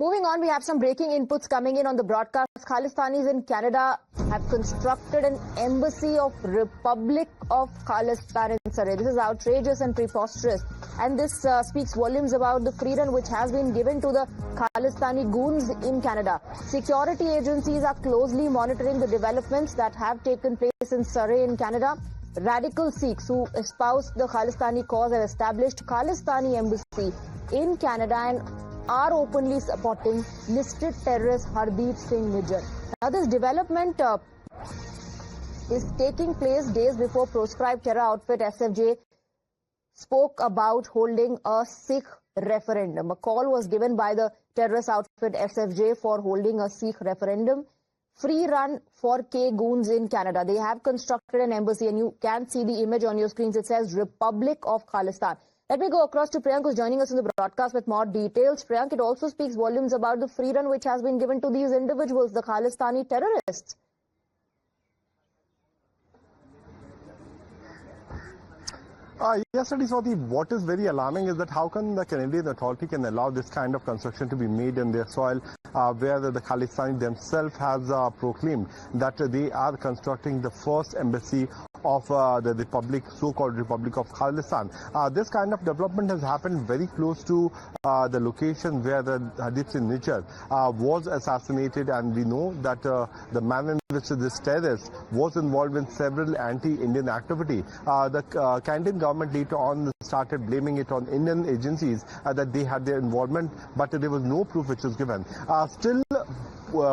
Moving on, we have some breaking inputs coming in on the broadcast. Khalistanis in Canada have constructed an embassy of Republic of Khalistan in Surrey. This is outrageous and preposterous. And this speaks volumes about the freedom which has been given to the Khalistani goons in Canada. Security agencies are closely monitoring the developments that have taken place in Surrey in Canada. Radical Sikhs who espouse the Khalistani cause have established Khalistani embassy in Canada and are openly supporting listed terrorist Hardeep Singh Nijjar. Now this development is taking place days before proscribed terror outfit SFJ spoke about holding a Sikh referendum. A call was given by the terrorist outfit SFJ for holding a Sikh referendum. Free run for K goons in Canada. They have constructed an embassy and you can see the image on your screens. It says Republic of Khalistan. Let me go across to Priyank, who's joining us in the broadcast with more details. Priyank, it also speaks volumes about the free run which has been given to these individuals, the Khalistani terrorists. Yes, Swati, what is very alarming is that how can the Canadian authority can allow this kind of construction to be made in their soil, where the Khalistani themselves has proclaimed that they are constructing the first embassy of the Republic, so-called Republic of Khalistan. This kind of development has happened very close to the location where the Hardeep Singh Nijjar was assassinated, and we know that the manner in which this terrorist was involved in several anti-Indian activity. The Canadian government later on started blaming it on Indian agencies that they had their involvement, but there was no proof which was given. Still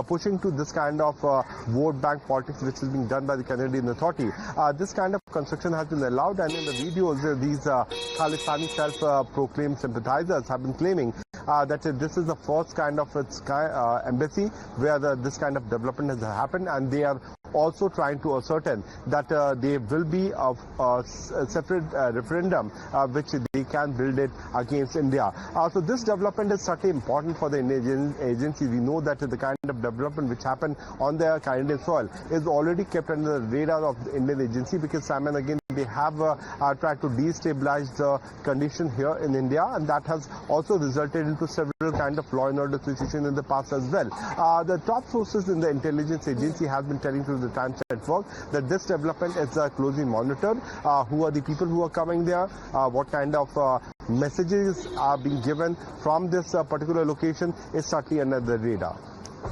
pushing to this kind of vote bank politics which is being done by the Canadian authority. This kind of construction has been allowed, and in the videos these Khalistani self-proclaimed sympathizers have been claiming that this is the first kind of its embassy where this kind of development has happened, and they are also trying to ascertain that there will be a separate referendum which they can build it against India. So this development is certainly important for the Indian agency. We know that the kind of development which happened on the Canadian soil is already kept under the radar of the Indian agency, because time and again they have tried to destabilize the condition here in India, and that has also resulted into several kind of law and order situation in the past as well. The top sources in the intelligence agency have been telling to the Times Network that this development is closely monitored. Who are the people who are coming there? What kind of messages are being given from this particular location is certainly under the radar.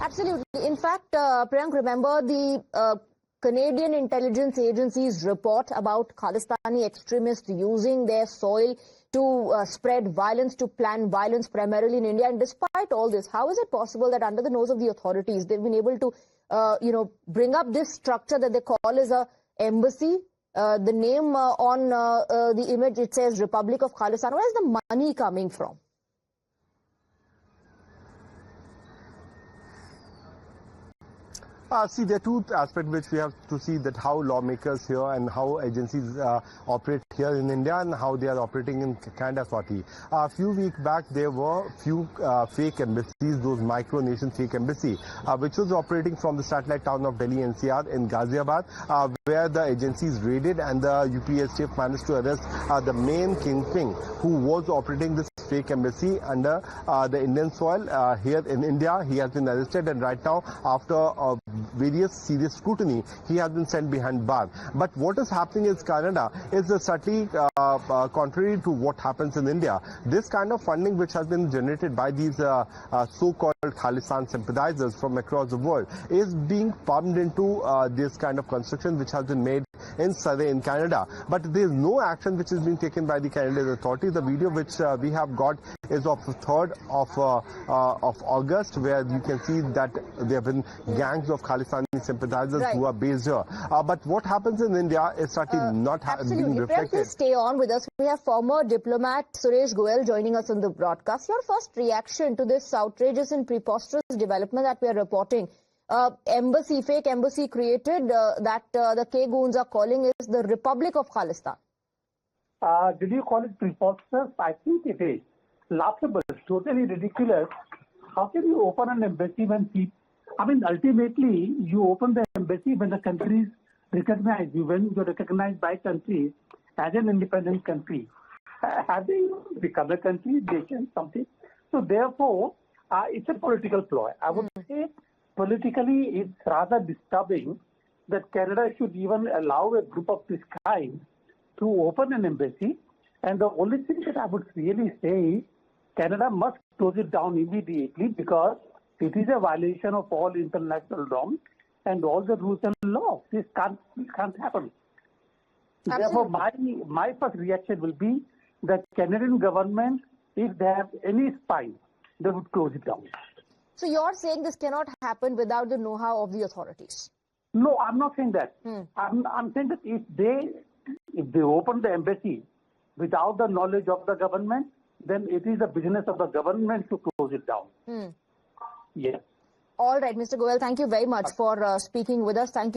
Absolutely. In fact, Priyank, remember the Canadian intelligence agency's report about Khalistani extremists using their soil to spread violence, to plan violence primarily in India. And despite all this, how is it possible that under the nose of the authorities, they've been able to, bring up this structure that they call as a embassy? The name on the image, it says Republic of Khalistan. Where is the money coming from? See, there are two aspects which we have to see, that how lawmakers here and how agencies operate here in India and how they are operating in Canada. A few weeks back, there were few fake embassies, those micro-nation fake embassy, which was operating from the satellite town of Delhi NCR in Ghaziabad, where the agencies raided and the UPSTF managed to arrest the main kingpin who was operating this fake embassy under the Indian soil here in India. He has been arrested, and right now, after various serious scrutiny, he has been sent behind bars. But what is happening in Canada is certainly contrary to what happens in India. This kind of funding which has been generated by these so-called Khalistan sympathizers from across the world is being pumped into this kind of construction which has been made in Surrey in Canada. But there is no action which is being taken by the Canadian authorities. The video which we have got is of the 3rd of August, where you can see that there have been gangs of Khalistani sympathizers who are based here. But what happens in India is certainly not being reflected. Please stay on with us. We have former diplomat Suresh Goel joining us on the broadcast. Your first reaction to this outrageous and preposterous development that we are reporting? Fake embassy created that the K-goons are calling is the Republic of Khalistan. Did you call it preposterous? I think it is laughable, totally ridiculous. How can you open an embassy when people... ultimately, you open the embassy when the countries recognize you, when you're recognized by countries as an independent country. Have they become a country, nation, something? So therefore, It's a political ploy. I would say politically it's rather disturbing that Canada should even allow a group of this kind to open an embassy. And the only thing that I would really say is Canada must close it down immediately because it is a violation of all international norms and all the rules and laws. This can't happen. Absolutely. Therefore, my first reaction will be that Canadian government, if they have any spine, they would close it down. So you're saying this cannot happen without the know-how of the authorities? No, I'm not saying that. I'm saying that if they open the embassy without the knowledge of the government, then it is the business of the government to close it down. Yes. All right, Mr. Goel, thank you very much for speaking with us. Thank you.